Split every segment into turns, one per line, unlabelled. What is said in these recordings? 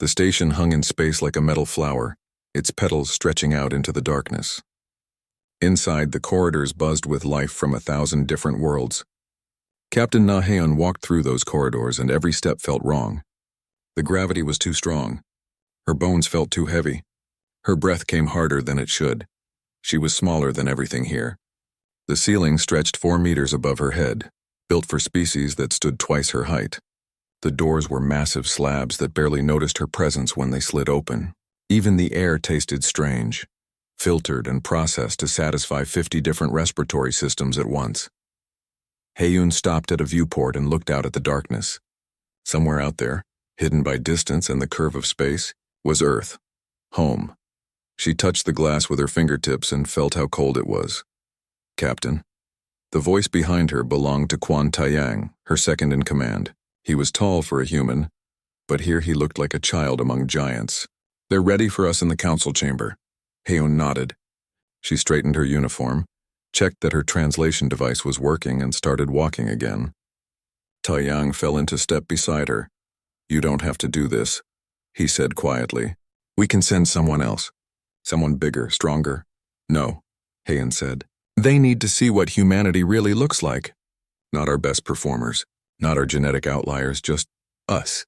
The station hung in space like a metal flower, its petals stretching out into the darkness. Inside, the corridors buzzed with life from 1,000 different worlds. Captain Na-Heon walked through those corridors, and every step felt wrong. The gravity was too strong. Her bones felt too heavy. Her breath came harder than it should. She was smaller than everything here. The ceiling stretched 4 meters above her head, built for species that stood twice her height. The doors were massive slabs that barely noticed her presence when they slid open. Even the air tasted strange, filtered and processed to satisfy 50 different respiratory systems at once. Hae-yoon stopped at a viewport and looked out at the darkness. Somewhere out there, hidden by distance and the curve of space, was Earth, home. She touched the glass with her fingertips and felt how cold it was. Captain. The voice behind her belonged to Kwon Taeyang, her second in command. He was tall for a human, but here he looked like a child among giants. "They're ready for us in the council chamber." Hae-yoon nodded. She straightened her uniform, checked that her translation device was working, and started walking again. Taeyang fell into step beside her. "You don't have to do this," he said quietly. "We can send someone else. Someone bigger, stronger." "No," Hae-yoon said. "They need to see what humanity really looks like. Not our best performers, not our genetic outliers, just us."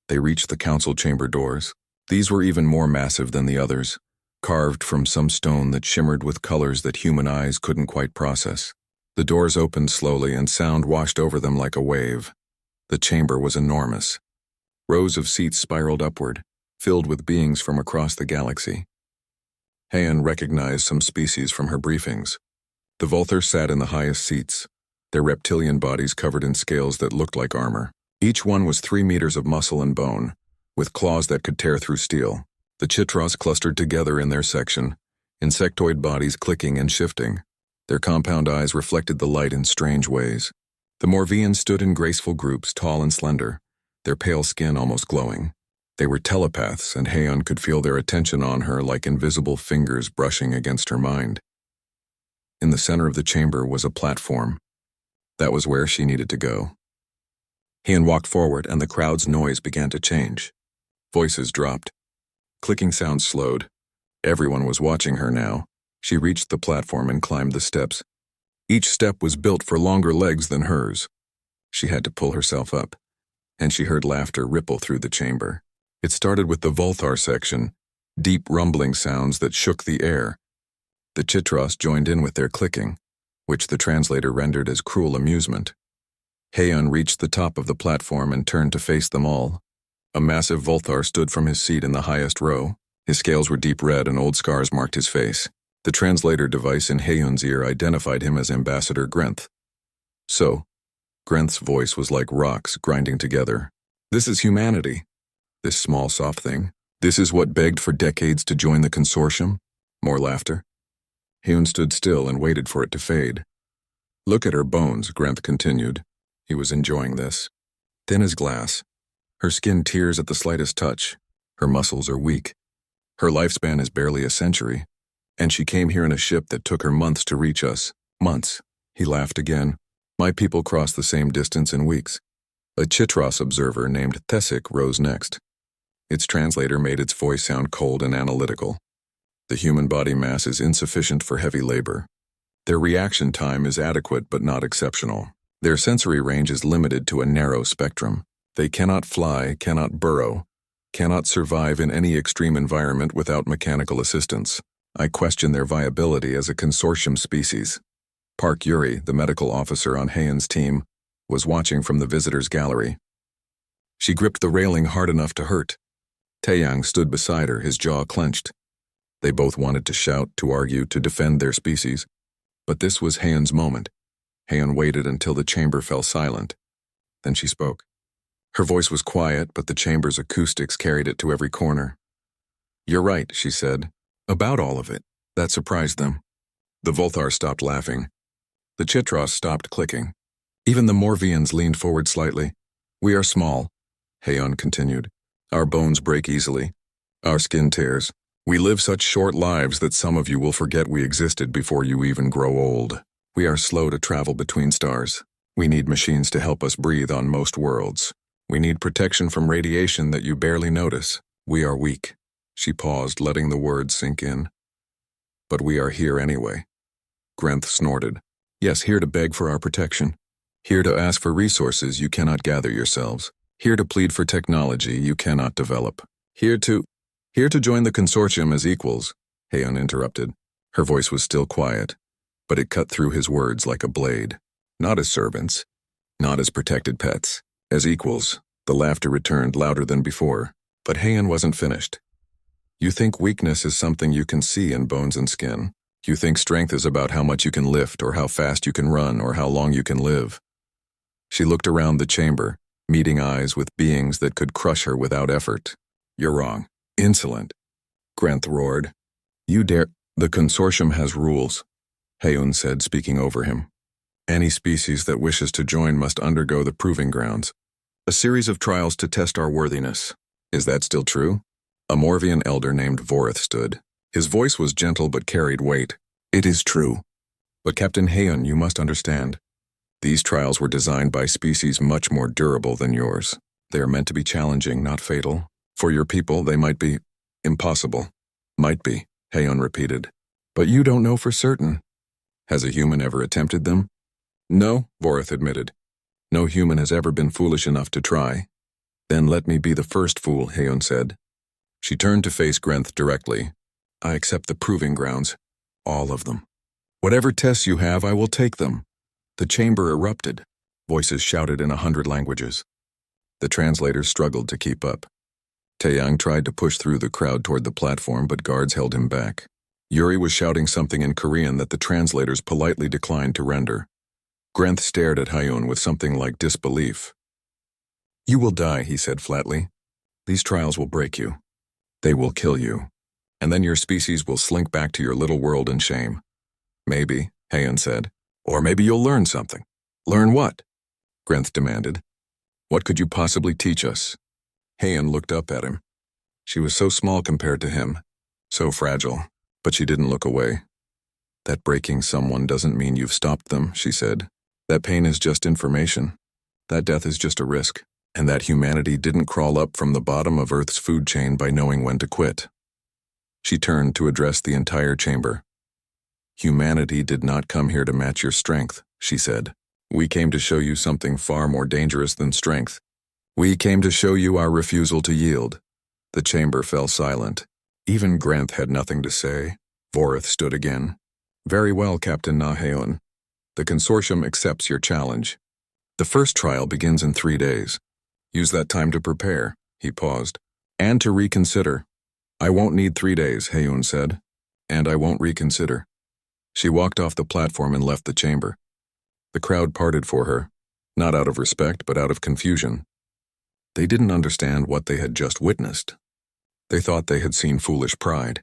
They reached the council chamber doors. These were even more massive than the others, carved from some stone that shimmered with colors that human eyes couldn't quite process. The doors opened slowly and sound washed over them like a wave. The chamber was enormous. Rows of seats spiraled upward, filled with beings from across the galaxy. Hae-yoon recognized some species from her briefings. The Volthar sat in the highest seats, their reptilian bodies covered in scales that looked like armor. Each one was 3 meters of muscle and bone, with claws that could tear through steel. The Chitras clustered together in their section, insectoid bodies clicking and shifting. Their compound eyes reflected the light in strange ways. The Morvians stood in graceful groups, tall and slender, their pale skin almost glowing. They were telepaths, and Hae-yoon could feel their attention on her like invisible fingers brushing against her mind. In the center of the chamber was a platform. That was where she needed to go. Hae-yoon walked forward, and the crowd's noise began to change. Voices dropped. Clicking sounds slowed. Everyone was watching her now. She reached the platform and climbed the steps. Each step was built for longer legs than hers. She had to pull herself up, and she heard laughter ripple through the chamber. It started with the Volthar section, deep rumbling sounds that shook the air. The Chitras joined in with their clicking, which the translator rendered as cruel amusement. Hae-yoon reached the top of the platform and turned to face them all. A massive Volthar stood from his seat in the highest row. His scales were deep red and old scars marked his face. The translator device in Hae-yoon's ear identified him as Ambassador Grenth. "So," Grenth's voice was like rocks grinding together. "This is humanity. This small, soft thing. This is what begged for decades to join the consortium." More laughter. Hae-yoon stood still and waited for it to fade. "Look at her bones," Grenth continued. He was enjoying this. "Thin as glass. Her skin tears at the slightest touch. Her muscles are weak. Her lifespan is barely a century. And she came here in a ship that took her months to reach us. Months." He laughed again. "My people crossed the same distance in weeks." A Chitras observer named Thesik rose next. Its translator made its voice sound cold and analytical. "The human body mass is insufficient for heavy labor. Their reaction time is adequate but not exceptional. Their sensory range is limited to a narrow spectrum. They cannot fly, cannot burrow, cannot survive in any extreme environment without mechanical assistance. I question their viability as a consortium species." Park Yuri, the medical officer on Hae-yoon's team, was watching from the visitors' gallery. She gripped the railing hard enough to hurt. Taeyang stood beside her, his jaw clenched. They both wanted to shout, to argue, to defend their species. But this was Hae-yoon's moment. Hae-yoon waited until the chamber fell silent. Then she spoke. Her voice was quiet, but the chamber's acoustics carried it to every corner. "You're right," she said. "About all of it." That surprised them. The Volthar stopped laughing. The Chitras stopped clicking. Even the Morvians leaned forward slightly. "We are small," Hae-yoon continued. "Our bones break easily. Our skin tears. We live such short lives that some of you will forget we existed before you even grow old. We are slow to travel between stars. We need machines to help us breathe on most worlds. We need protection from radiation that you barely notice. We are weak. She paused, letting the words sink in. But we are here anyway. Grenth snorted. Yes, here to beg for our protection. Here to ask for resources you cannot gather yourselves. Here to plead for technology you cannot develop. Here to join the consortium as equals, Heian interrupted. Her voice was still quiet, but it cut through his words like a blade. Not as servants, not as protected pets, as equals. The laughter returned louder than before, but Heian wasn't finished. You think weakness is something you can see in bones and skin. You think strength is about how much you can lift or how fast you can run or how long you can live. She looked around the chamber, meeting eyes with beings that could crush her without effort. You're wrong. Insolent. Grenth roared. You dare— The consortium has rules, Heian said, speaking over him. Any species that wishes to join must undergo the proving grounds. A series of trials to test our worthiness. Is that still true? A Morvian elder named Vorith stood. His voice was gentle but carried weight. It is true. But Captain Heian, you must understand. These trials were designed by species much more durable than yours. They are meant to be challenging, not fatal. For your people, they might be impossible. Might be, Heian repeated. But you don't know for certain. Has a human ever attempted them? No, Vorith admitted. No human has ever been foolish enough to try. Then let me be the first fool, Heian said. She turned to face Grenth directly. I accept the proving grounds. All of them. Whatever tests you have, I will take them. The chamber erupted. Voices shouted in 100 languages. The translators struggled to keep up. Taeyang tried to push through the crowd toward the platform, but guards held him back. Yuri was shouting something in Korean that the translators politely declined to render. Grenth stared at Heian with something like disbelief. You will die, he said flatly. These trials will break you. They will kill you. And then your species will slink back to your little world in shame. Maybe, Heian said. Or maybe you'll learn something. Learn what? Grenth demanded. What could you possibly teach us? Heian looked up at him. She was so small compared to him, so fragile, but she didn't look away. That breaking someone doesn't mean you've stopped them, she said. That pain is just information. That death is just a risk, and that humanity didn't crawl up from the bottom of Earth's food chain by knowing when to quit. She turned to address the entire chamber. Humanity did not come here to match your strength, she said. We came to show you something far more dangerous than strength. We came to show you our refusal to yield. The chamber fell silent. Even Grenth had nothing to say. Vorith stood again. Very well, Captain Naheon. The consortium accepts your challenge. The first trial begins in 3 days. Use that time to prepare, he paused, and to reconsider. I won't need 3 days, Heian said, and I won't reconsider. She walked off the platform and left the chamber. The crowd parted for her, not out of respect, but out of confusion. They didn't understand what they had just witnessed. They thought they had seen foolish pride.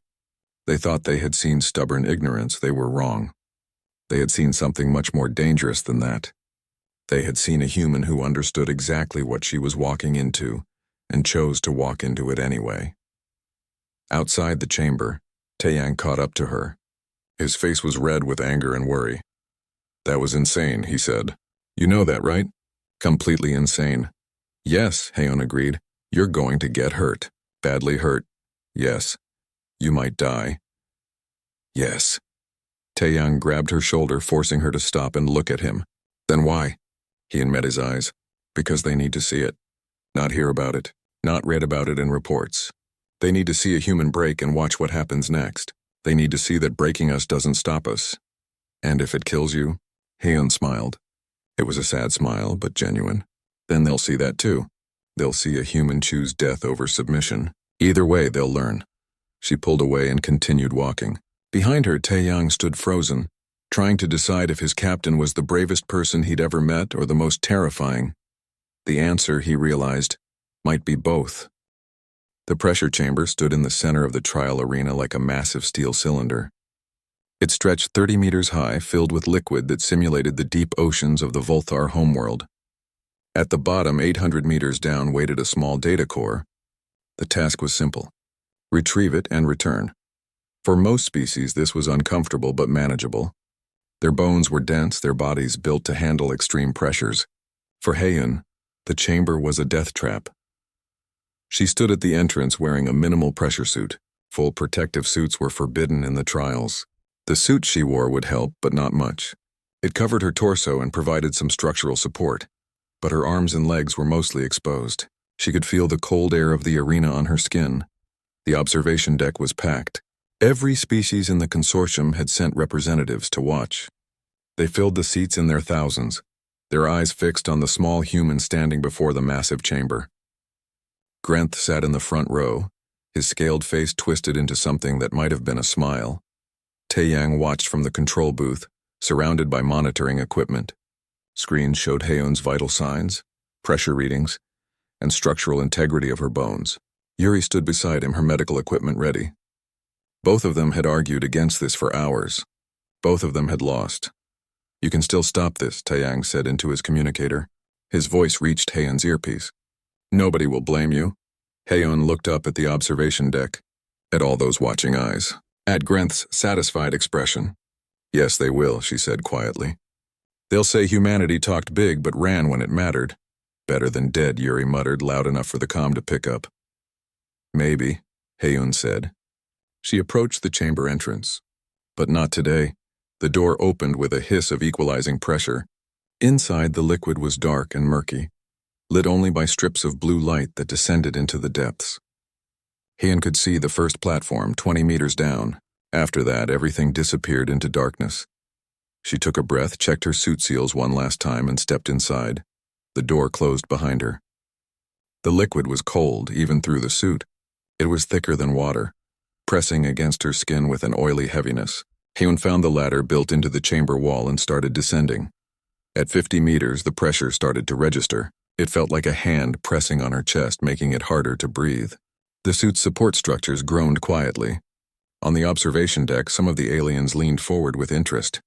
They thought they had seen stubborn ignorance. They were wrong. They had seen something much more dangerous than that. They had seen a human who understood exactly what she was walking into and chose to walk into it anyway. Outside the chamber, Taeyang caught up to her. His face was red with anger and worry. That was insane, he said. You know that, right? Completely insane. Yes, Heian agreed. You're going to get hurt. Badly hurt. Yes. You might die. Yes. Taeyang grabbed her shoulder, forcing her to stop and look at him. Then why? Heian met his eyes. Because they need to see it. Not hear about it. Not read about it in reports. They need to see a human break and watch what happens next. They need to see that breaking us doesn't stop us. And if it kills you? Heian smiled. It was a sad smile, but genuine. Then they'll see that too. They'll see a human choose death over submission. Either way, they'll learn. She pulled away and continued walking. Behind her, Taeyang stood frozen, trying to decide if his captain was the bravest person he'd ever met or the most terrifying. The answer, he realized, might be both. The pressure chamber stood in the center of the trial arena like a massive steel cylinder. It stretched 30 meters high, filled with liquid that simulated the deep oceans of the Volthar homeworld. At the bottom, 800 meters down, waited a small data core. The task was simple. Retrieve it and return. For most species, this was uncomfortable but manageable. Their bones were dense, their bodies built to handle extreme pressures. For Heian, The chamber was a death trap. She stood at the entrance wearing a minimal pressure suit. Full protective suits were forbidden in the trials. The suit she wore would help, but not much. It covered her torso and provided some structural support, but her arms and legs were mostly exposed. She could feel the cold air of the arena on her skin. The observation deck was packed. Every species in the consortium had sent representatives to watch. They filled the seats in their thousands, their eyes fixed on the small human standing before the massive chamber. Grenth sat in the front row, his scaled face twisted into something that might have been a smile. Taeyang watched from the control booth, surrounded by monitoring equipment. Screens showed Haeun's vital signs, pressure readings, and structural integrity of her bones. Yuri stood beside him, her medical equipment ready. Both of them had argued against this for hours. Both of them had lost. "You can still stop this," Taeyang said into his communicator. His voice reached Haeun's earpiece. "Nobody will blame you." Haeun looked up at the observation deck, at all those watching eyes, at Grenth's satisfied expression. "Yes, they will," she said quietly. "They'll say humanity talked big but ran when it mattered." "Better than dead," Yuri muttered, loud enough for the comm to pick up. "Maybe," Haeun said. She approached the chamber entrance. But not today. The door opened with a hiss of equalizing pressure. Inside, the liquid was dark and murky, lit only by strips of blue light that descended into the depths. Haeun could see the first platform 20 meters down. After that, everything disappeared into darkness. She took a breath, checked her suit seals one last time, and stepped inside. The door closed behind her. The liquid was cold, even through the suit. It was thicker than water, pressing against her skin with an oily heaviness. Haeun found the ladder built into the chamber wall and started descending. At 50 meters, the pressure started to register. It felt like a hand pressing on her chest, making it harder to breathe. The suit's support structures groaned quietly. On the observation deck, some of the aliens leaned forward with interest.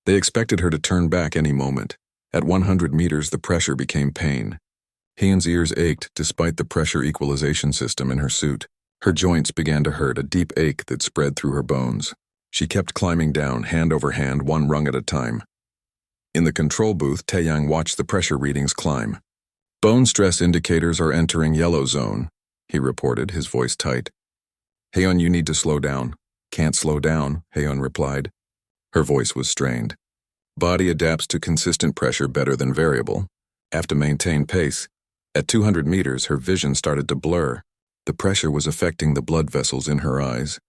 They expected her to turn back any moment. At 100 meters, the pressure became pain. Haeun's ears ached despite the pressure equalization system in her suit. Her joints began to hurt, a deep ache that spread through her bones. She kept climbing down, hand over hand, one rung at a time. In the control booth, Taeyang watched the pressure readings climb. "Bone stress indicators are entering yellow zone," he reported, his voice tight. "Haeun, you need to slow down." "Can't slow down," Haeun replied. Her voice was strained. "Body adapts to consistent pressure better than variable. Have to maintain pace." At 200 meters, her vision started to blur. The pressure was affecting the blood vessels in her eyes.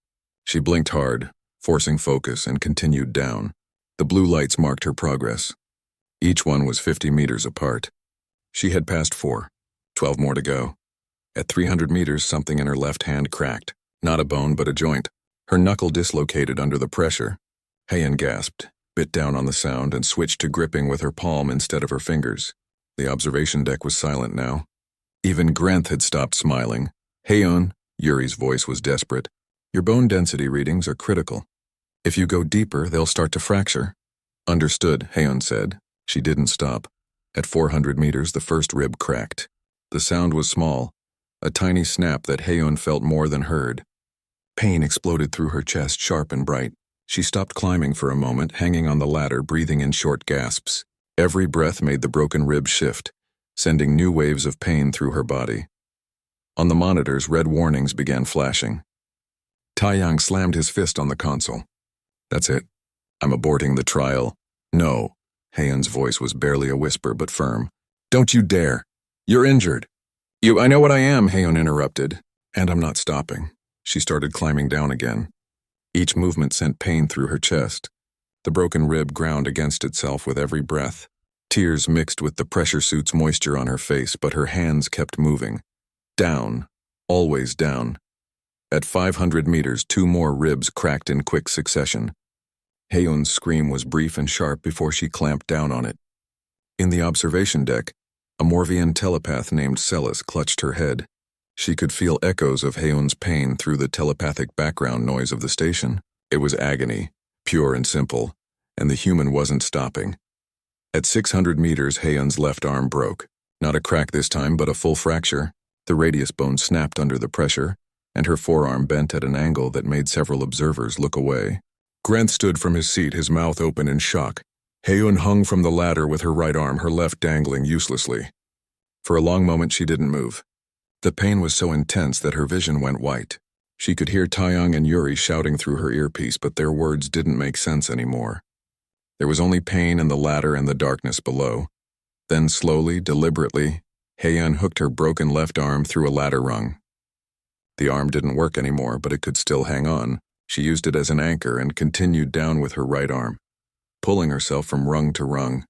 She blinked hard, forcing focus, and continued down. The blue lights marked her progress. Each one was 50 meters apart. She had passed 4, 12 more to go. At 300 meters, something in her left hand cracked. Not a bone, but a joint. Her knuckle dislocated under the pressure. Haeun gasped, bit down on the sound, and switched to gripping with her palm instead of her fingers. The observation deck was silent now. Even Grenth had stopped smiling. "Haeun," Yuri's voice was desperate. "Your bone density readings are critical. If you go deeper, they'll start to fracture." "Understood," Haeun said. She didn't stop. At 400 meters, the first rib cracked. The sound was small, a tiny snap that Haeun felt more than heard. Pain exploded through her chest, sharp and bright. She stopped climbing for a moment, hanging on the ladder, breathing in short gasps. Every breath made the broken rib shift, sending new waves of pain through her body. On the monitors, red warnings began flashing. Taeyang slammed his fist on the console. "That's it. I'm aborting the trial." "No." Haeun's voice was barely a whisper, but firm. "Don't you dare. You're injured." I know what I am," Haeun interrupted. "And I'm not stopping." She started climbing down again. Each movement sent pain through her chest. The broken rib ground against itself with every breath. Tears mixed with the pressure suit's moisture on her face, but her hands kept moving. Down. Always down. At 500 meters, 2 more ribs cracked in quick succession. Haeun's scream was brief and sharp before she clamped down on it. In the observation deck, a Morvian telepath named Celis clutched her head. She could feel echoes of Haeun's pain through the telepathic background noise of the station. It was agony, pure and simple, and the human wasn't stopping. At 600 meters, Haeun's left arm broke. Not a crack this time, but a full fracture. The radius bone snapped under the pressure, and her forearm bent at an angle that made several observers look away. Grenth stood from his seat, his mouth open in shock. Haeun hung from the ladder with her right arm, her left dangling uselessly. For a long moment she didn't move. The pain was so intense that her vision went white. She could hear Taeyang and Yuri shouting through her earpiece, but their words didn't make sense anymore. There was only pain in the ladder and the darkness below. Then slowly, deliberately, Heian hooked her broken left arm through a ladder rung. The arm didn't work anymore, but it could still hang on. She used it as an anchor and continued down with her right arm, pulling herself from rung to rung.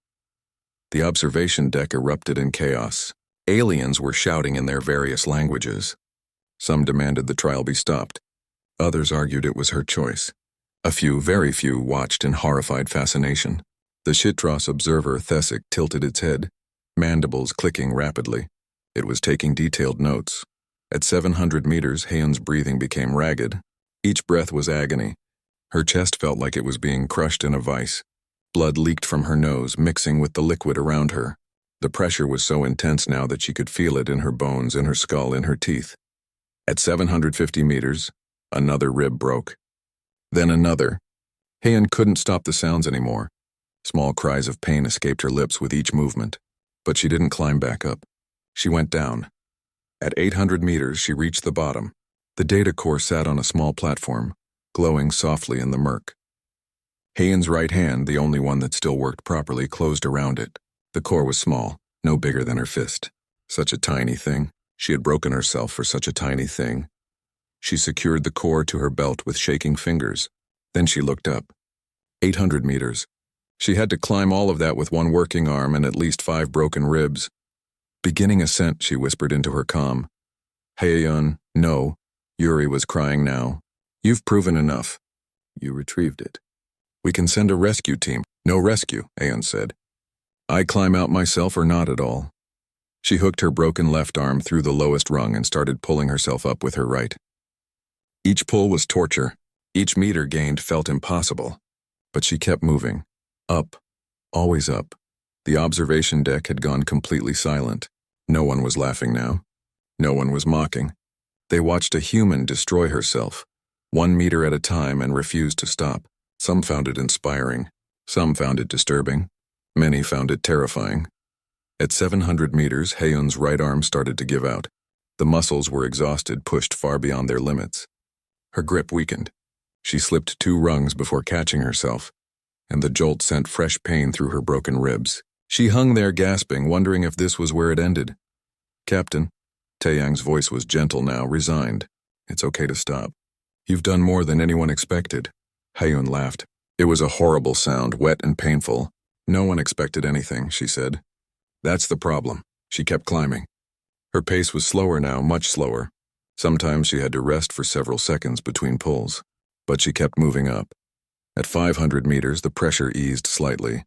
The observation deck erupted in chaos. Aliens were shouting in their various languages. Some demanded the trial be stopped. Others argued it was her choice. A few, very few, watched in horrified fascination. The Shitros observer Thesic tilted its head, mandibles clicking rapidly. It was taking detailed notes. At 700 meters, Heian's breathing became ragged. Each breath was agony. Her chest felt like it was being crushed in a vice. Blood leaked from her nose, mixing with the liquid around her. The pressure was so intense now that she could feel it in her bones, in her skull, in her teeth. At 750 meters, another rib broke. Then another. Heian couldn't stop the sounds anymore. Small cries of pain escaped her lips with each movement. But she didn't climb back up. She went down. At 800 meters, she reached the bottom. The data core sat on a small platform, glowing softly in the murk. Heian's right hand, the only one that still worked properly, closed around it. The core was small, no bigger than her fist. Such a tiny thing. She had broken herself for such a tiny thing. She secured the core to her belt with shaking fingers. Then she looked up. 800 meters. She had to climb all of that with one working arm and at least 5 broken ribs. Beginning ascent, she whispered into her comm. Heian, no. Yuri was crying now. You've proven enough. You retrieved it. We can send a rescue team. No rescue, Heian said. I climb out myself or not at all. She hooked her broken left arm through the lowest rung and started pulling herself up with her right. Each pull was torture. Each meter gained felt impossible. But she kept moving. Up. Always up. The observation deck had gone completely silent. No one was laughing now. No one was mocking. They watched a human destroy herself, 1 meter at a time, and refused to stop. Some found it inspiring. Some found it disturbing. Many found it terrifying. At 700 meters, Heian's right arm started to give out. The muscles were exhausted, pushed far beyond their limits. Her grip weakened. She slipped 2 rungs before catching herself, and the jolt sent fresh pain through her broken ribs. She hung there gasping, wondering if this was where it ended. Captain, Taeyang's voice was gentle now, resigned. It's okay to stop. You've done more than anyone expected. Heian laughed. It was a horrible sound, wet and painful. No one expected anything, she said. That's the problem. She kept climbing. Her pace was slower now, much slower. Sometimes she had to rest for several seconds between pulls. But she kept moving up. At 500 meters, the pressure eased slightly.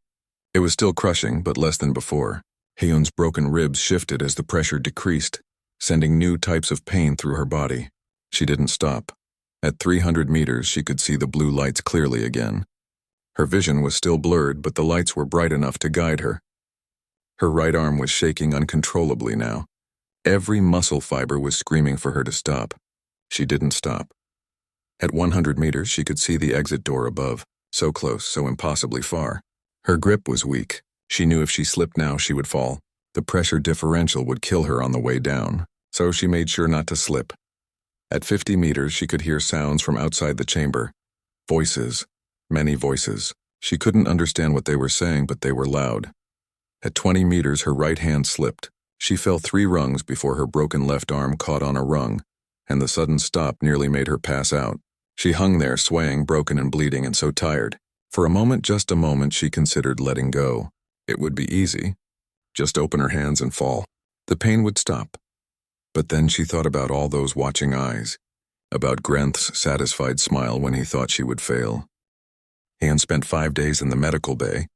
It was still crushing, but less than before. Heian's broken ribs shifted as the pressure decreased, sending new types of pain through her body. She didn't stop. At 300 meters, she could see the blue lights clearly again. Her vision was still blurred, but the lights were bright enough to guide her. Her right arm was shaking uncontrollably now. Every muscle fiber was screaming for her to stop. She didn't stop. At 100 meters, she could see the exit door above, so close, so impossibly far. Her grip was weak. She knew if she slipped now, she would fall. The pressure differential would kill her on the way down, so she made sure not to slip. At 50 meters, she could hear sounds from outside the chamber. Voices. Many voices. She couldn't understand what they were saying, but they were loud. At 20 meters, her right hand slipped. She fell 3 rungs before her broken left arm caught on a rung, and the sudden stop nearly made her pass out. She hung there, swaying, broken and bleeding, and so tired. For a moment, just a moment, she considered letting go. It would be easy. Just open her hands and fall. The pain would stop. But then she thought about all those watching eyes, about Grenth's satisfied smile when he thought she would fail. Heian spent 5 days in the medical bay.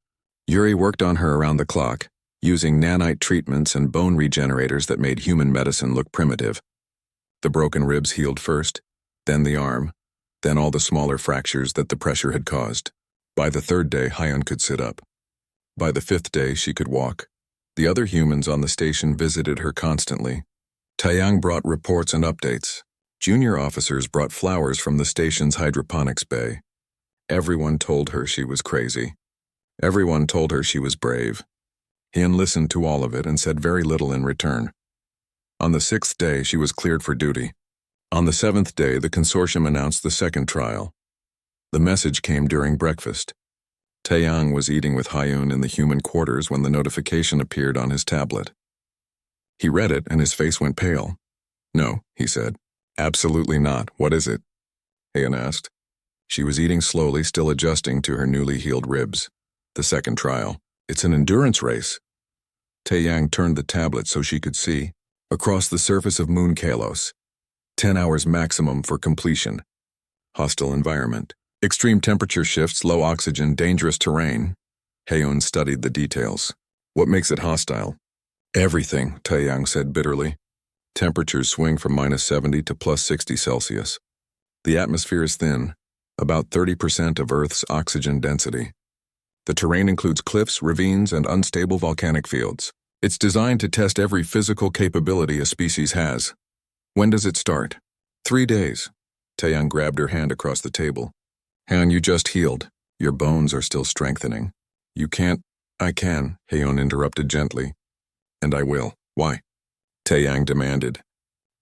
Yuri worked on her around the clock, using nanite treatments and bone regenerators that made human medicine look primitive. The broken ribs healed first, then the arm, then all the smaller fractures that the pressure had caused. By the 3rd day, Heian could sit up. By the 5th day, she could walk. The other humans on the station visited her constantly. Taeyang brought reports and updates. Junior officers brought flowers from the station's hydroponics bay. Everyone told her she was crazy. Everyone told her she was brave. Heian listened to all of it and said very little in return. On the 6th day, she was cleared for duty. On the 7th day, the consortium announced the second trial. The message came during breakfast. Taeyang was eating with Hyun in the human quarters when the notification appeared on his tablet. He read it and his face went pale. "No," he said. "Absolutely not. What is it?" Heian asked. She was eating slowly, still adjusting to her newly healed ribs. "The second trial. It's an endurance race." Taeyang turned the tablet so she could see. Across the surface of Moon Kalos. 10 hours maximum for completion. Hostile environment. Extreme temperature shifts, low oxygen, dangerous terrain. Heian studied the details. "What makes it hostile?" "Everything," Taeyang said bitterly. "Temperatures swing from -70 to +60 Celsius. The atmosphere is thin, about 30% of Earth's oxygen density. The terrain includes cliffs, ravines, and unstable volcanic fields. It's designed to test every physical capability a species has." "When does it start?" 3 days. Taeyang grabbed her hand across the table. "Han, you just healed. Your bones are still strengthening. You can't—" "I can," Heian interrupted gently. "And I will." "Why?" Taeyang demanded.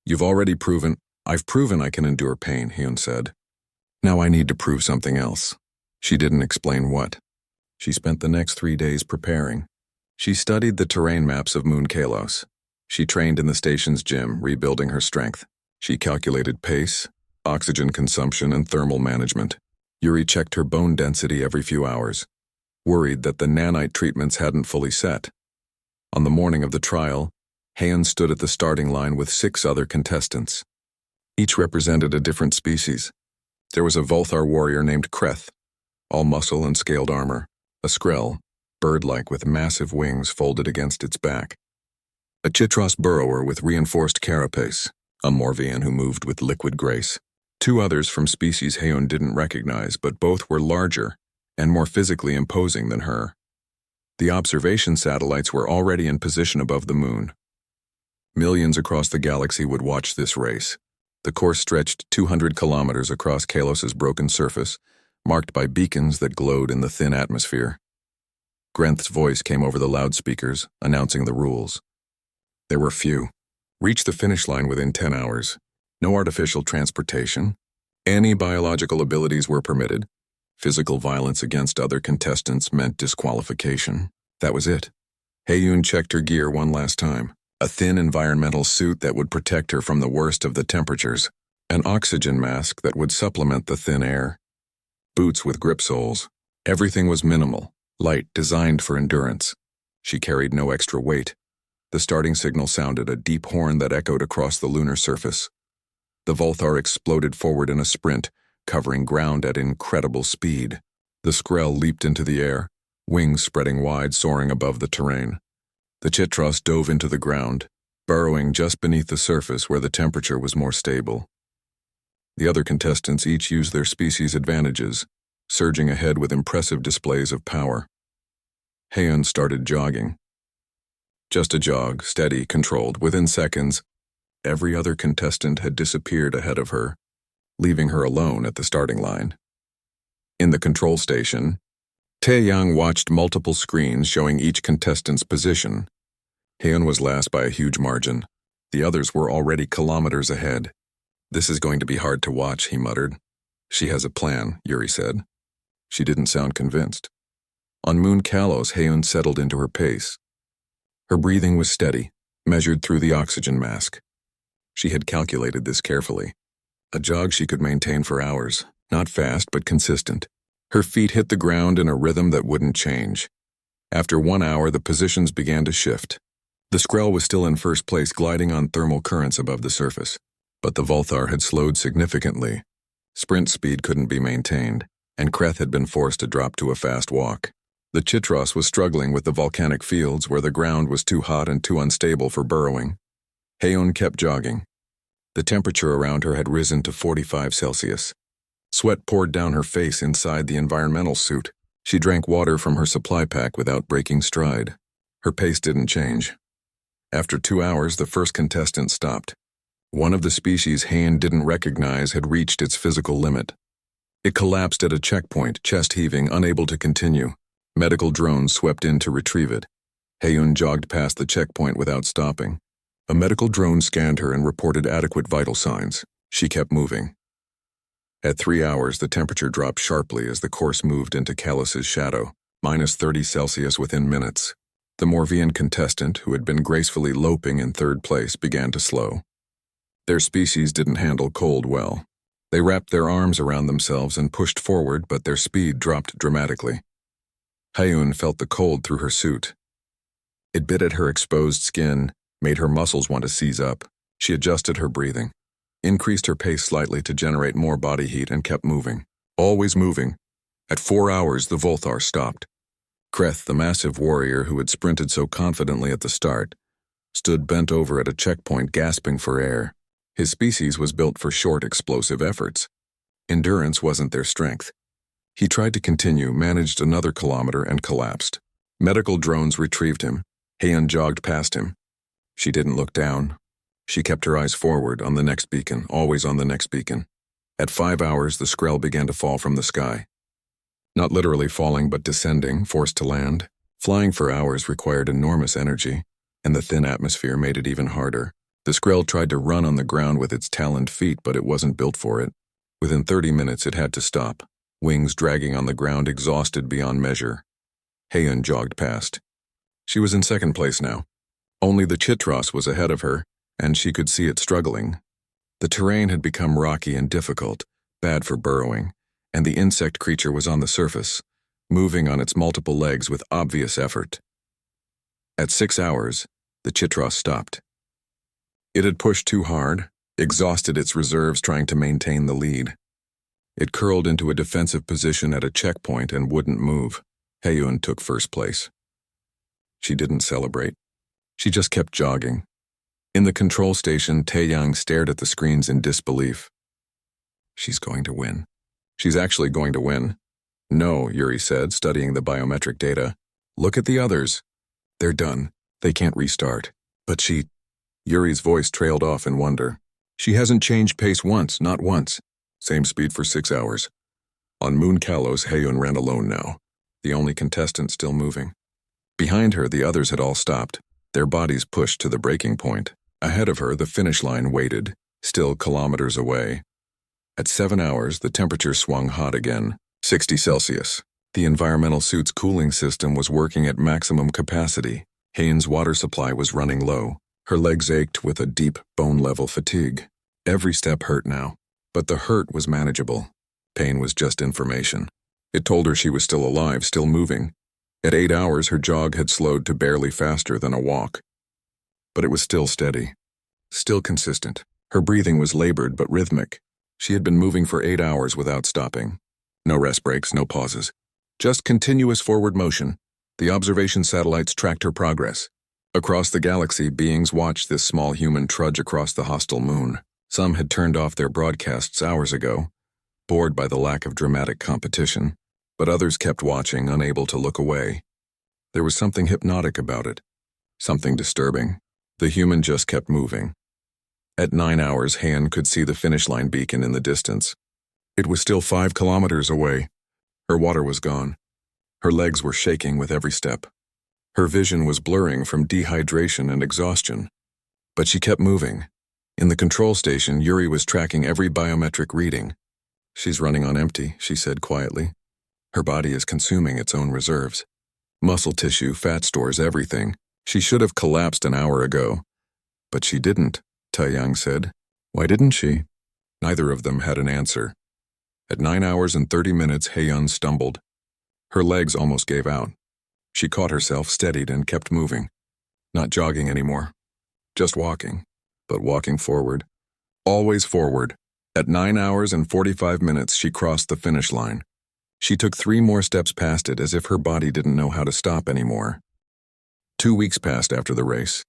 "You've already proven—" "I've proven I can endure pain," Heian said. "Now I need to prove something else." She didn't explain what. She spent the next 3 days preparing. She studied the terrain maps of Moon Kalos. She trained in the station's gym, rebuilding her strength. She calculated pace, oxygen consumption, and thermal management. Yuri checked her bone density every few hours, worried that the nanite treatments hadn't fully set. On the morning of the trial, Heian stood at the starting line with 6 other contestants. Each represented a different species. There was a Volthar warrior named Kreth, all muscle and scaled armor, a Skrell, bird-like with massive wings folded against its back, a Chitros burrower with reinforced carapace, a Morvian who moved with liquid grace. 2 others from species Heian didn't recognize, but both were larger and more physically imposing than her. The observation satellites were already in position above the moon. Millions across the galaxy would watch this race. The course stretched 200 kilometers across Kalos's broken surface, marked by beacons that glowed in the thin atmosphere. Grenth's voice came over the loudspeakers, announcing the rules. There were few. Reach the finish line within 10 hours. No artificial transportation. Any biological abilities were permitted. Physical violence against other contestants meant disqualification. That was it. Heian checked her gear one last time. A thin environmental suit that would protect her from the worst of the temperatures. An oxygen mask that would supplement the thin air. Boots with grip soles. Everything was minimal, light, designed for endurance. She carried no extra weight. The starting signal sounded, a deep horn that echoed across the lunar surface. The Volthar exploded forward in a sprint, covering ground at incredible speed. The Skrell leaped into the air, wings spreading wide, soaring above the terrain. The Chitros dove into the ground, burrowing just beneath the surface where the temperature was more stable. The other contestants each used their species' advantages, surging ahead with impressive displays of power. Heian started jogging. Just a jog, steady, controlled. Within seconds, every other contestant had disappeared ahead of her, leaving her alone at the starting line. In the control station, Taeyang watched multiple screens showing each contestant's position. Heian was last by a huge margin. The others were already kilometers ahead. "This is going to be hard to watch," he muttered. "She has a plan," Yuri said. She didn't sound convinced. On Moon Kalos, Heian settled into her pace. Her breathing was steady, measured through the oxygen mask. She had calculated this carefully. A jog she could maintain for hours, not fast but consistent. Her feet hit the ground in a rhythm that wouldn't change. After 1 hour, the positions began to shift. The Skrell was still in first place, gliding on thermal currents above the surface. But the Volthar had slowed significantly. Sprint speed couldn't be maintained, and Kreth had been forced to drop to a fast walk. The Chitros was struggling with the volcanic fields where the ground was too hot and too unstable for burrowing. Heian kept jogging. The temperature around her had risen to 45 Celsius. Sweat poured down her face inside the environmental suit. She drank water from her supply pack without breaking stride. Her pace didn't change. After 2 hours, the first contestant stopped. One of the species Heian didn't recognize had reached its physical limit. It collapsed at a checkpoint, chest heaving, unable to continue. Medical drones swept in to retrieve it. Haeyun jogged past the checkpoint without stopping. A medical drone scanned her and reported adequate vital signs. She kept moving. At 3 hours, the temperature dropped sharply as the course moved into Callus's shadow, -30°C within minutes. The Morvian contestant, who had been gracefully loping in third place, began to slow. Their species didn't handle cold well. They wrapped their arms around themselves and pushed forward, but their speed dropped dramatically. Haeyun felt the cold through her suit. It bit at her exposed skin, made her muscles want to seize up. She adjusted her breathing, increased her pace slightly to generate more body heat, and kept moving. Always moving. At 4 hours, the Volthar stopped. Kreth, the massive warrior who had sprinted so confidently at the start, stood bent over at a checkpoint gasping for air. His species was built for short, explosive efforts. Endurance wasn't their strength. He tried to continue, managed another kilometer, and collapsed. Medical drones retrieved him. Haeyun jogged past him. She didn't look down. She kept her eyes forward, on the next beacon, always on the next beacon. At 5 hours, the Skrell began to fall from the sky. Not literally falling, but descending, forced to land. Flying for hours required enormous energy, and the thin atmosphere made it even harder. The Skrell tried to run on the ground with its taloned feet, but it wasn't built for it. Within 30 minutes, it had to stop, wings dragging on the ground, exhausted beyond measure. Haeyun jogged past. She was in second place now. Only the Chitros was ahead of her, and she could see it struggling. The terrain had become rocky and difficult, bad for burrowing, and the insect creature was on the surface, moving on its multiple legs with obvious effort. At 6 hours, the Chitros stopped. It had pushed too hard, exhausted its reserves trying to maintain the lead. It curled into a defensive position at a checkpoint and wouldn't move. Haeyun took first place. She didn't celebrate. She just kept jogging. In the control station, Taeyang stared at the screens in disbelief. She's going to win. She's actually going to win. No, Yuri said, studying the biometric data. Look at the others. They're done. They can't restart. But she... Yuri's voice trailed off in wonder. She hasn't changed pace once, not once. Same speed for 6 hours. On Moon Kalos, Haeyun ran alone now, the only contestant still moving. Behind her, the others had all stopped, their bodies pushed to the breaking point. Ahead of her, the finish line waited, still kilometers away. At 7 hours, the temperature swung hot again, 60°C. The environmental suit's cooling system was working at maximum capacity. Haeyun's water supply was running low. Her legs ached with a deep, bone-level fatigue. Every step hurt now, but the hurt was manageable. Pain was just information. It told her she was still alive, still moving. At 8 hours, her jog had slowed to barely faster than a walk. But it was still steady, still consistent. Her breathing was labored but rhythmic. She had been moving for 8 hours without stopping. No rest breaks, no pauses. Just continuous forward motion. The observation satellites tracked her progress. Across the galaxy, beings watched this small human trudge across the hostile moon. Some had turned off their broadcasts hours ago, bored by the lack of dramatic competition, but others kept watching, unable to look away. There was something hypnotic about it, something disturbing. The human just kept moving. At 9 hours, Haeyun could see the finish line beacon in the distance. It was still 5 kilometers away. Her water was gone. Her legs were shaking with every step. Her vision was blurring from dehydration and exhaustion. But she kept moving. In the control station, Yuri was tracking every biometric reading. She's running on empty, she said quietly. Her body is consuming its own reserves. Muscle tissue, fat stores, everything. She should have collapsed an hour ago. But she didn't, Taeyang said. Why didn't she? Neither of them had an answer. At 9 hours and 30 minutes, Haeyun stumbled. Her legs almost gave out. She caught herself, steadied, and kept moving. Not jogging anymore. Just walking. But walking forward. Always forward. At 9 hours and 45 minutes, she crossed the finish line. She took 3 more steps past it as if her body didn't know how to stop anymore. 2 weeks passed after the race.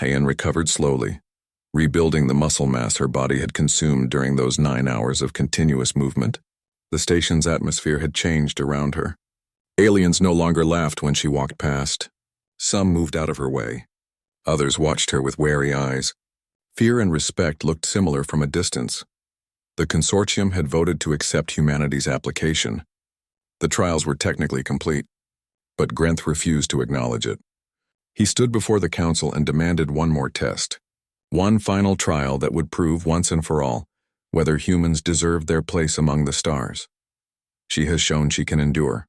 Haeyun recovered slowly, rebuilding the muscle mass her body had consumed during those 9 hours of continuous movement. The station's atmosphere had changed around her. Aliens no longer laughed when she walked past. Some moved out of her way. Others watched her with wary eyes. Fear and respect looked similar from a distance. The consortium had voted to accept humanity's application. The trials were technically complete, but Grenth refused to acknowledge it. He stood before the council and demanded one more test. One final trial that would prove once and for all whether humans deserved their place among the stars. She has shown she can endure,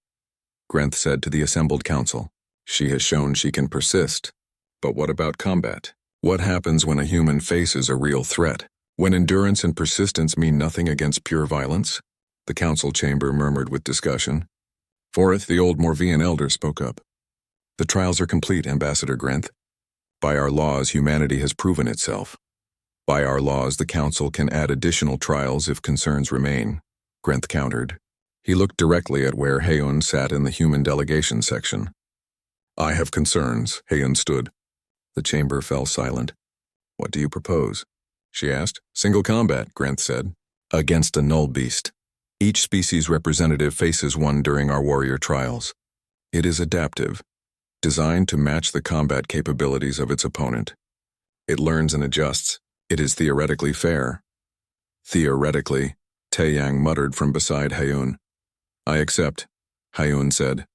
Grenth said to the assembled council. She has shown she can persist. But what about combat? What happens when a human faces a real threat? When endurance and persistence mean nothing against pure violence? The council chamber murmured with discussion. Forth, the old Morvian elder, spoke up. The trials are complete, Ambassador Grenth. By our laws, humanity has proven itself. By our laws, the council can add additional trials if concerns remain, Grenth countered. He looked directly at where Heon sat in the human delegation section. I have concerns, Heon stood. The chamber fell silent. What do you propose? She asked. Single combat, Grenth said. Against a null beast. Each species representative faces one during our warrior trials. It is adaptive, designed to match the combat capabilities of its opponent. It learns and adjusts. It is theoretically fair. Theoretically, Taeyang muttered from beside Heon. I accept, Heon said.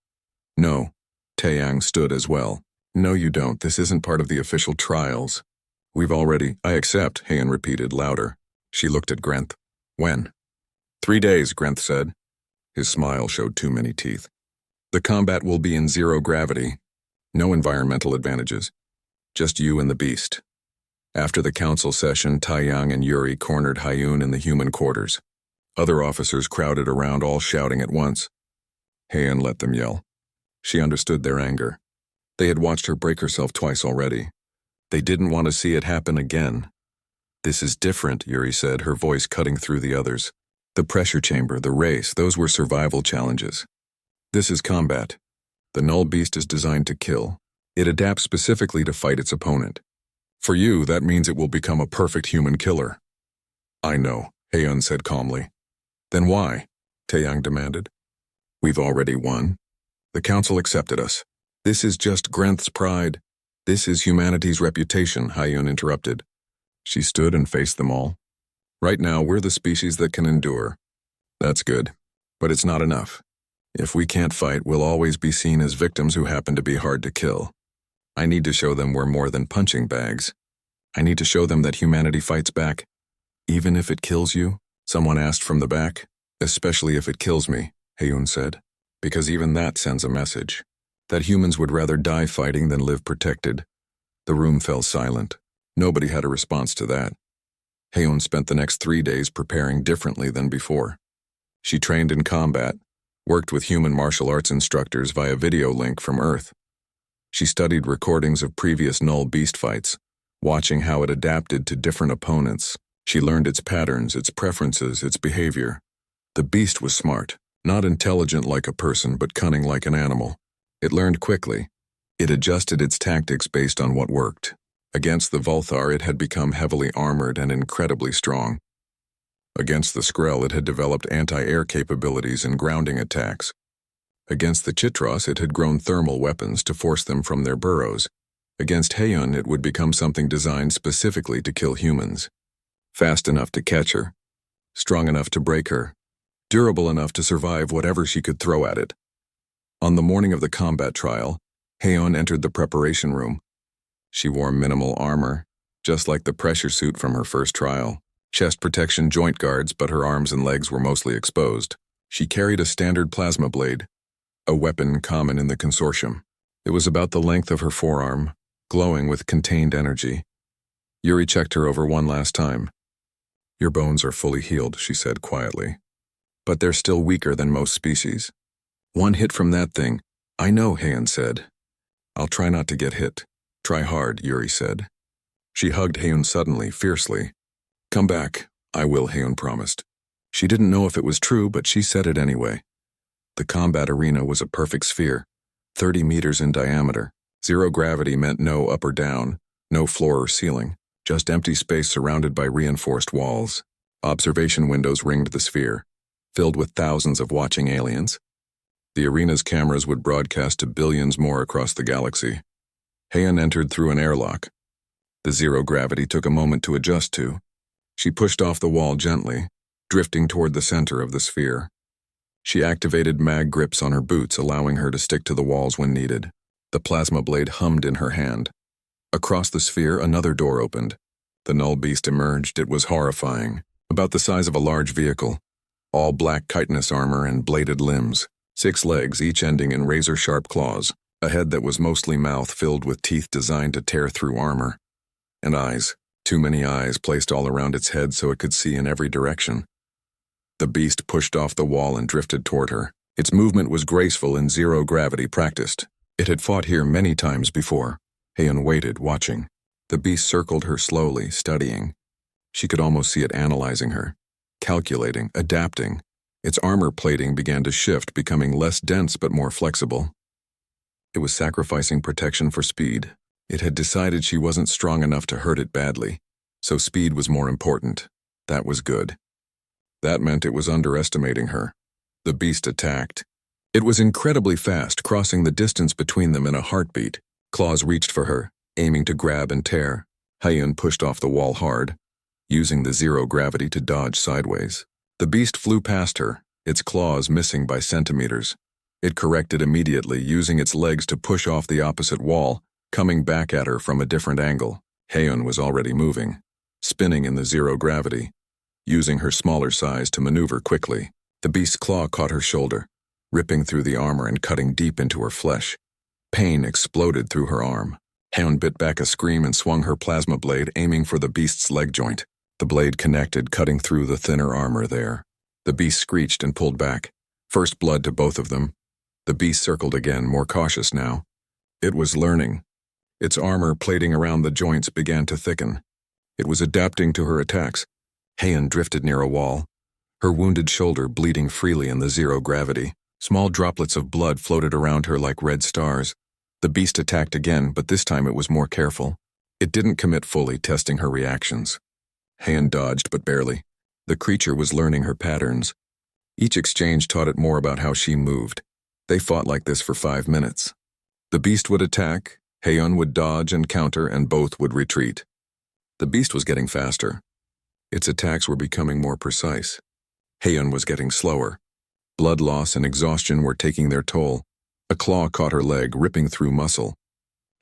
No, Taeyang stood as well. No, you don't. This isn't part of the official trials. I accept, Heon repeated louder. She looked at Grenth. When? 3 days, Grenth said. His smile showed too many teeth. The combat will be in zero gravity. No environmental advantages. Just you and the beast. After the council session, Taeyang and Yuri cornered Hyun in the human quarters. Other officers crowded around, all shouting at once. Heian let them yell. She understood their anger. They had watched her break herself twice already. They didn't want to see it happen again. This is different, Yuri said, her voice cutting through the others. The pressure chamber, the race, those were survival challenges. This is combat. The null beast is designed to kill. It adapts specifically to fight its opponent. For you, that means it will become a perfect human killer. I know, Heian said calmly. Then why? Taeyang demanded. We've already won. The council accepted us. This is just Grenth's pride. This is humanity's reputation, Hyun interrupted. She stood and faced them all. Right now, we're the species that can endure. That's good, but it's not enough. If we can't fight, we'll always be seen as victims who happen to be hard to kill. I need to show them we're more than punching bags. I need to show them that humanity fights back. Even if it kills you, someone asked from the back. Especially if it kills me, Heun said, because even that sends a message. That humans would rather die fighting than live protected. The room fell silent. Nobody had a response to that. Heun spent the next 3 days preparing differently than before. She trained in combat, worked with human martial arts instructors via video link from Earth. She studied recordings of previous null beast fights, watching how it adapted to different opponents. She learned its patterns, its preferences, its behavior. The beast was smart, not intelligent like a person, but cunning like an animal. It learned quickly. It adjusted its tactics based on what worked. Against the Vulthar, it had become heavily armored and incredibly strong. Against the Skrell, it had developed anti-air capabilities and grounding attacks. Against the Chitros, it had grown thermal weapons to force them from their burrows. Against Heian, it would become something designed specifically to kill humans. Fast enough to catch her. Strong enough to break her. Durable enough to survive whatever she could throw at it. On the morning of the combat trial, Heian entered the preparation room. She wore minimal armor, just like the pressure suit from her first trial. Chest protection, joint guards, but her arms and legs were mostly exposed. She carried a standard plasma blade, a weapon common in the consortium. It was about the length of her forearm, glowing with contained energy. Yuri checked her over one last time. Your bones are fully healed, she said quietly. But they're still weaker than most species. One hit from that thing. I know, Heian said. I'll try not to get hit. Try hard, Yuri said. She hugged Heian suddenly, fiercely. Come back. I will, Heian promised. She didn't know if it was true, but she said it anyway. The combat arena was a perfect sphere, 30 meters in diameter. Zero gravity meant no up or down, no floor or ceiling, just empty space surrounded by reinforced walls. Observation windows ringed the sphere, filled with thousands of watching aliens. The arena's cameras would broadcast to billions more across the galaxy. Heian entered through an airlock. The zero gravity took a moment to adjust to. She pushed off the wall gently, drifting toward the center of the sphere. She activated mag grips on her boots, allowing her to stick to the walls when needed. The plasma blade hummed in her hand. Across the sphere, another door opened. The null beast emerged. It was horrifying, about the size of a large vehicle. All black chitinous armor and bladed limbs, 6 legs, each ending in razor-sharp claws, a head that was mostly mouth filled with teeth designed to tear through armor, and eyes, too many eyes placed all around its head so it could see in every direction. The beast pushed off the wall and drifted toward her. Its movement was graceful and zero-gravity practiced. It had fought here many times before. Heian waited, watching. The beast circled her slowly, studying. She could almost see it analyzing her, calculating, adapting. Its armor plating began to shift, becoming less dense but more flexible. It was sacrificing protection for speed. It had decided she wasn't strong enough to hurt it badly, so speed was more important. That was good. That meant it was underestimating her. The beast attacked. It was incredibly fast, crossing the distance between them in a heartbeat. Claws reached for her, aiming to grab and tear. Heian pushed off the wall hard, using the zero gravity to dodge sideways. The beast flew past her, its claws missing by centimeters. It corrected immediately, using its legs to push off the opposite wall, coming back at her from a different angle. Heian was already moving, spinning in the zero gravity, using her smaller size to maneuver quickly. The beast's claw caught her shoulder, ripping through the armor and cutting deep into her flesh. Pain exploded through her arm. Heian bit back a scream and swung her plasma blade, aiming for the beast's leg joint. The blade connected, cutting through the thinner armor there. The beast screeched and pulled back. First blood to both of them. The beast circled again, more cautious now. It was learning. Its armor plating around the joints began to thicken. It was adapting to her attacks. Heian drifted near a wall, her wounded shoulder bleeding freely in the zero gravity. Small droplets of blood floated around her like red stars. The beast attacked again, but this time it was more careful. It didn't commit fully, testing her reactions. Heian dodged, but barely. The creature was learning her patterns. Each exchange taught it more about how she moved. They fought like this for 5 minutes. The beast would attack, Heian would dodge and counter, and both would retreat. The beast was getting faster. Its attacks were becoming more precise. Heian was getting slower. Blood loss and exhaustion were taking their toll. A claw caught her leg, ripping through muscle.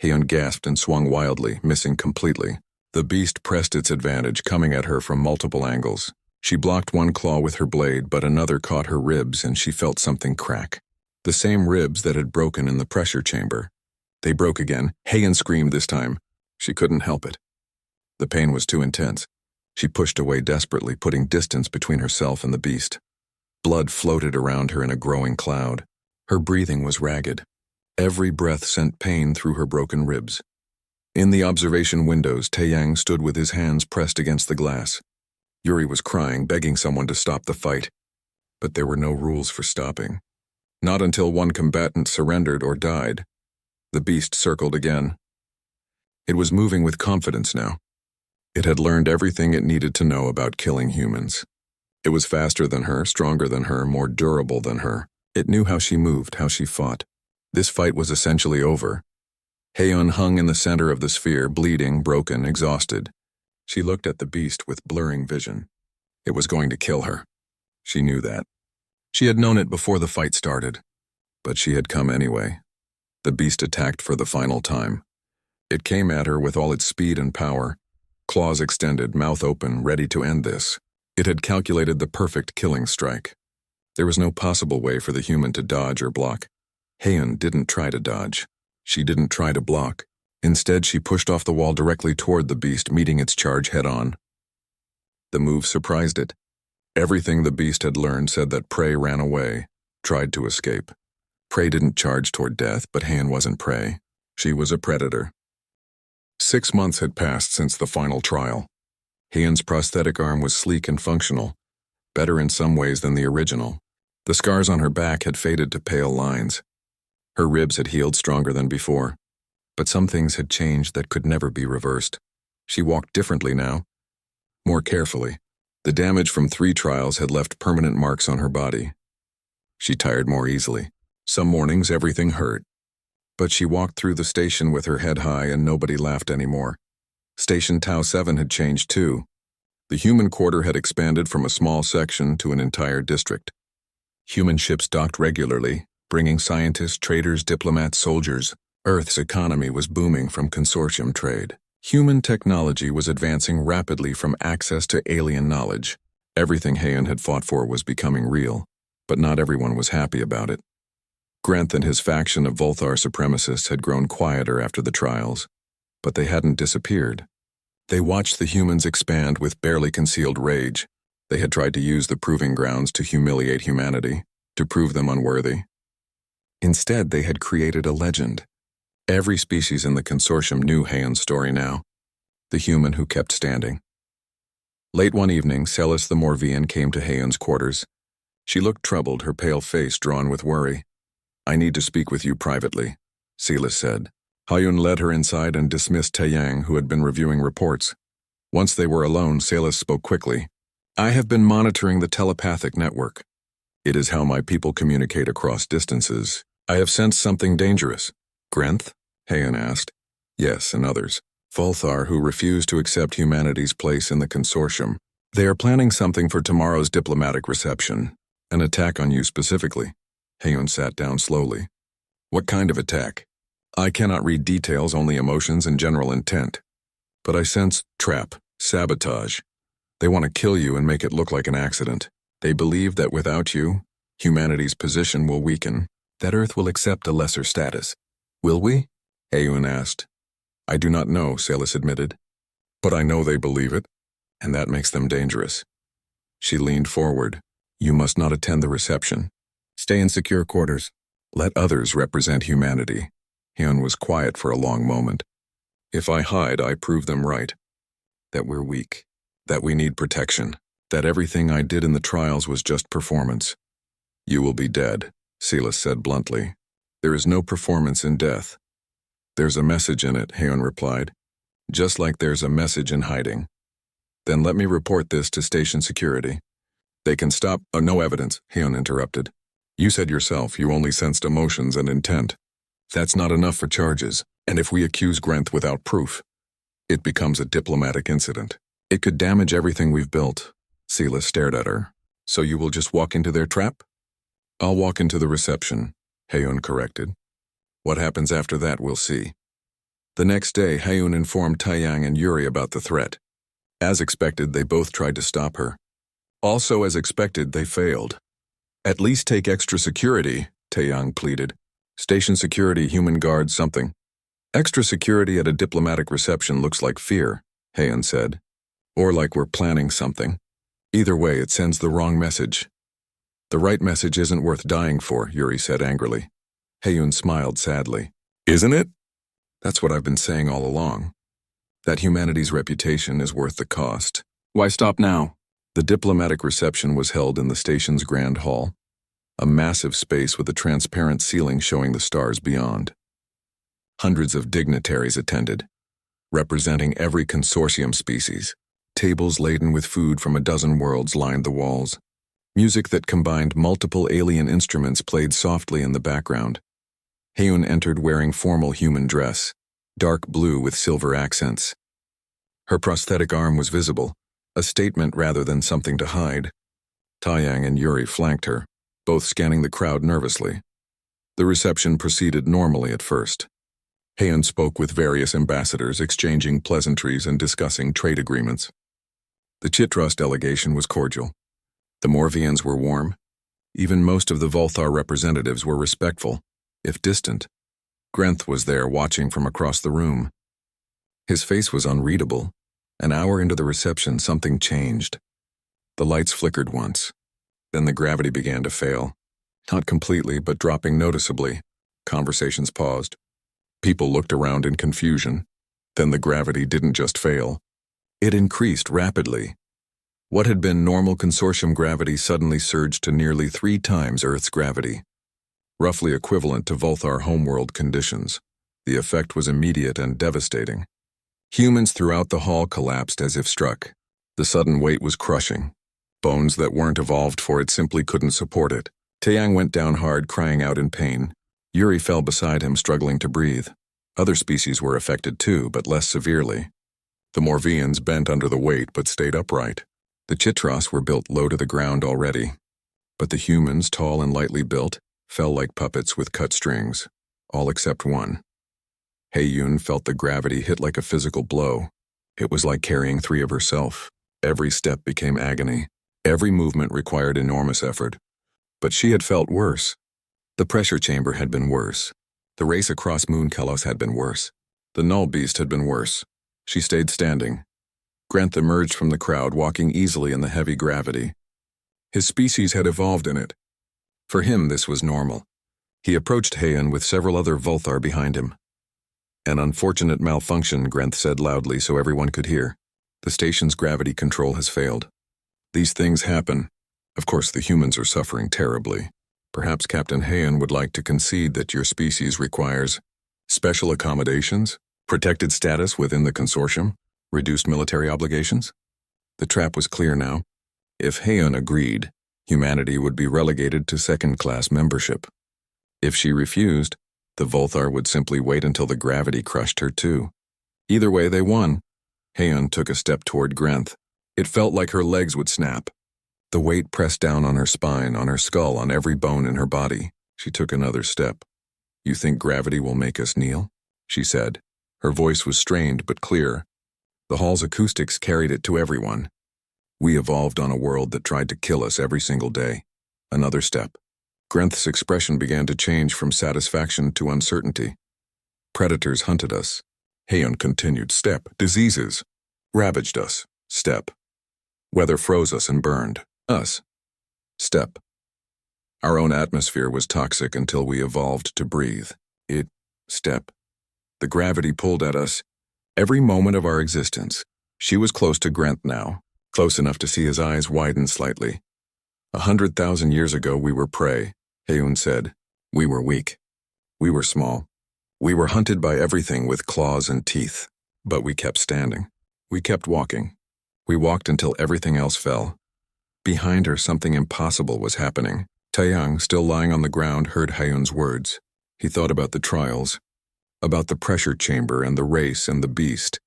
Heian gasped and swung wildly, missing completely. The beast pressed its advantage, coming at her from multiple angles. She blocked one claw with her blade, but another caught her ribs and she felt something crack. The same ribs that had broken in the pressure chamber. They broke again. Heian screamed this time. She couldn't help it. The pain was too intense. She pushed away desperately, putting distance between herself and the beast. Blood floated around her in a growing cloud. Her breathing was ragged. Every breath sent pain through her broken ribs. In the observation windows, Taeyang stood with his hands pressed against the glass. Yuri was crying, begging someone to stop the fight. But there were no rules for stopping. Not until one combatant surrendered or died. The beast circled again. It was moving with confidence now. It had learned everything it needed to know about killing humans. It was faster than her, stronger than her, more durable than her. It knew how she moved, how she fought. This fight was essentially over. Heian hung in the center of the sphere, bleeding, broken, exhausted. She looked at the beast with blurring vision. It was going to kill her. She knew that. She had known it before the fight started. But she had come anyway. The beast attacked for the final time. It came at her with all its speed and power. Claws extended, mouth open, ready to end this. It had calculated the perfect killing strike. There was no possible way for the human to dodge or block. Heian didn't try to dodge. She didn't try to block. Instead, she pushed off the wall directly toward the beast, meeting its charge head-on. The move surprised it. Everything the beast had learned said that prey ran away, tried to escape. Prey didn't charge toward death, but Heian wasn't prey. She was a predator. 6 months had passed since the final trial. Heian's prosthetic arm was sleek and functional, better in some ways than the original. The scars on her back had faded to pale lines. Her ribs had healed stronger than before. But some things had changed that could never be reversed. She walked differently now, more carefully. The damage from 3 trials had left permanent marks on her body. She tired more easily. Some mornings everything hurt. But she walked through the station with her head high and nobody laughed anymore. Station Tau 7 had changed too. The human quarter had expanded from a small section to an entire district. Human ships docked regularly, bringing scientists, traders, diplomats, soldiers. Earth's economy was booming from consortium trade. Human technology was advancing rapidly from access to alien knowledge. Everything Heian had fought for was becoming real, but not everyone was happy about it. Grenth and his faction of Volthar supremacists had grown quieter after the trials, but they hadn't disappeared. They watched the humans expand with barely concealed rage. They had tried to use the proving grounds to humiliate humanity, to prove them unworthy. Instead, they had created a legend. Every species in the consortium knew Heian's story now, the human who kept standing. Late one evening, Celis the Morvian came to Heian's quarters. She looked troubled, her pale face drawn with worry. "I need to speak with you privately," Celis said. Hayun led her inside and dismissed Taeyang, who had been reviewing reports. Once they were alone, Celis spoke quickly. "I have been monitoring the telepathic network. It is how my people communicate across distances. I have sensed something dangerous." "Grenth?" Heian asked. "Yes, and others. Volthar, who refused to accept humanity's place in the consortium. They are planning something for tomorrow's diplomatic reception. An attack on you specifically." Heian sat down slowly. "What kind of attack?" "I cannot read details, only emotions and general intent. But I sense trap, sabotage. They want to kill you and make it look like an accident. They believe that without you, humanity's position will weaken, that Earth will accept a lesser status." "Will we?" Heian asked. "I do not know," Celis admitted. "But I know they believe it, and that makes them dangerous." She leaned forward. "You must not attend the reception. Stay in secure quarters. Let others represent humanity." Heian was quiet for a long moment. "If I hide, I prove them right. That we're weak. That we need protection. That everything I did in the trials was just performance." "You will be dead," Celis said bluntly. "There is no performance in death." "There's a message in it," Heian replied. "Just like there's a message in hiding." "Then let me report this to station security." "They can stop—" "No evidence," Heian interrupted. "You said yourself you only sensed emotions and intent. That's not enough for charges, and if we accuse Grenth without proof, it becomes a diplomatic incident. It could damage everything we've built." Celis stared at her. "So you will just walk into their trap?" "I'll walk into the reception," Heian corrected. "What happens after that, we'll see." The next day, Heian informed Taeyang and Yuri about the threat. As expected, they both tried to stop her. Also, as expected, they failed. "At least take extra security," Taeyang pleaded. "Station security, human guards, something." "Extra security at a diplomatic reception looks like fear," Heian said. "Or like we're planning something. Either way, it sends the wrong message." "The right message isn't worth dying for," Yuri said angrily. Heian smiled sadly. "Isn't it?" "That's what I've been saying all along. That humanity's reputation is worth the cost." "Why stop now?" The diplomatic reception was held in the station's grand hall, a massive space with a transparent ceiling showing the stars beyond. Hundreds of dignitaries attended, representing every consortium species. Tables laden with food from a dozen worlds lined the walls. Music that combined multiple alien instruments played softly in the background. Heian entered wearing formal human dress, dark blue with silver accents. Her prosthetic arm was visible, a statement rather than something to hide. Taeyang and Yuri flanked her, both scanning the crowd nervously. The reception proceeded normally at first. Heian spoke with various ambassadors, exchanging pleasantries and discussing trade agreements. The Chitros delegation was cordial. The Morvians were warm. Even most of the Volthar representatives were respectful, if distant. Grenth was there watching from across the room. His face was unreadable. An hour into the reception, something changed. The lights flickered once. Then the gravity began to fail. Not completely, but dropping noticeably. Conversations paused. People looked around in confusion. Then the gravity didn't just fail. It increased rapidly. What had been normal consortium gravity suddenly surged to nearly 3 times Earth's gravity, roughly equivalent to Volthar homeworld conditions. The effect was immediate and devastating. Humans throughout the hall collapsed as if struck. The sudden weight was crushing. Bones that weren't evolved for it simply couldn't support it. Taeyang went down hard, crying out in pain. Yuri fell beside him, struggling to breathe. Other species were affected too, but less severely. The Morvians bent under the weight but stayed upright. The Chitros were built low to the ground already. But the humans, tall and lightly built, fell like puppets with cut strings, all except one. Hae-Yun felt the gravity hit like a physical blow. It was like carrying 3 of herself. Every step became agony. Every movement required enormous effort. But she had felt worse. The pressure chamber had been worse. The race across Moon Kelos had been worse. The null beast had been worse. She stayed standing. Grenth emerged from the crowd, walking easily in the heavy gravity. His species had evolved in it. For him, this was normal. He approached Hae-Yun with several other Volthar behind him. An unfortunate malfunction, Grenth said loudly so everyone could hear. The station's gravity control has failed. These things happen. Of course, the humans are suffering terribly. Perhaps Captain Hae-Yun would like to concede that your species requires special accommodations, protected status within the consortium, reduced military obligations. The trap was clear now. If Hae-Yun agreed, humanity would be relegated to second-class membership. If she refused, the Volthar would simply wait until the gravity crushed her too. Either way, they won. Hae-Yun took a step toward Grenth. It felt like her legs would snap. The weight pressed down on her spine, on her skull, on every bone in her body. She took another step. "You think gravity will make us kneel?" she said. Her voice was strained but clear. The hall's acoustics carried it to everyone. "We evolved on a world that tried to kill us every single day." Another step. Grenth's expression began to change from satisfaction to uncertainty. "Predators hunted us." Hae-Yun continued. "Step. Diseases ravaged us." Step. "Weather froze us and burned us." Step. "Our own atmosphere was toxic until we evolved to breathe it." Step. "The gravity pulled at us every moment of our existence." She was close to Grenth now, close enough to see his eyes widen slightly. 100,000 years ago we were prey," Hae-Yun said. "We were weak. We were small. We were hunted by everything with claws and teeth. But we kept standing. We kept walking. We walked until everything else fell." Behind her, something impossible was happening. Taeyang, still lying on the ground, heard Hae-Yun's words. He thought about the trials, about the pressure chamber and the race and the beast.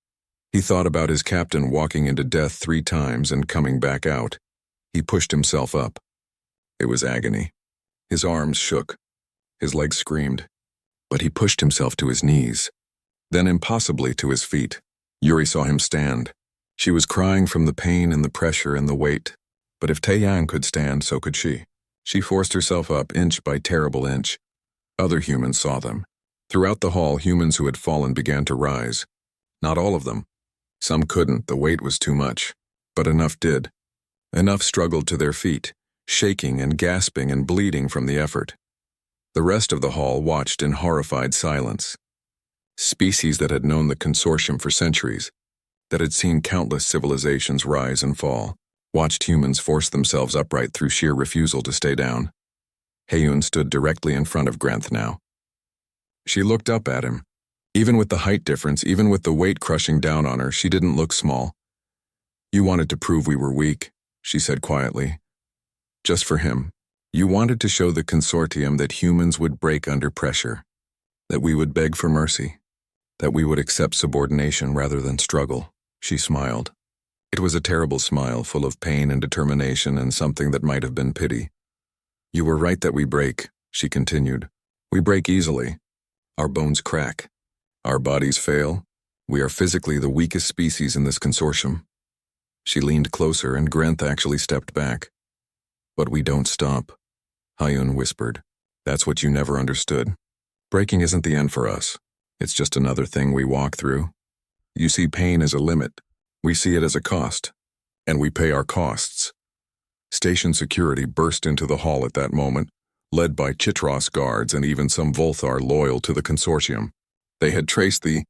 He thought about his captain walking into death 3 times and coming back out. He pushed himself up. It was agony. His arms shook. His legs screamed. But he pushed himself to his knees. Then impossibly to his feet. Yuri saw him stand. She was crying from the pain and the pressure and the weight. But if Taeyang could stand, so could she. She forced herself up inch by terrible inch. Other humans saw them. Throughout the hall, humans who had fallen began to rise. Not all of them. Some couldn't, the weight was too much. But enough did. Enough struggled to their feet, shaking and gasping and bleeding from the effort. The rest of the hall watched in horrified silence. Species that had known the consortium for centuries, that had seen countless civilizations rise and fall, watched humans force themselves upright through sheer refusal to stay down. Hae-Yun stood directly in front of Grenth now. She looked up at him. Even with the height difference, even with the weight crushing down on her, she didn't look small. "You wanted to prove we were weak," she said quietly. "Just for him. You wanted to show the consortium that humans would break under pressure, that we would beg for mercy, that we would accept subordination rather than struggle." She smiled. It was a terrible smile, full of pain and determination and something that might have been pity. "You were right that we break," she continued. "We break easily. Our bones crack. Our bodies fail. We are physically the weakest species in this consortium." She leaned closer and Grenth actually stepped back. "But we don't stop," Hae-Yun whispered. "That's what you never understood. Breaking isn't the end for us. It's just another thing we walk through. You see pain as a limit. We see it as a cost. And we pay our costs." Station security burst into the hall at that moment, led by Chitros guards and even some Volthar loyal to the consortium. They had traced the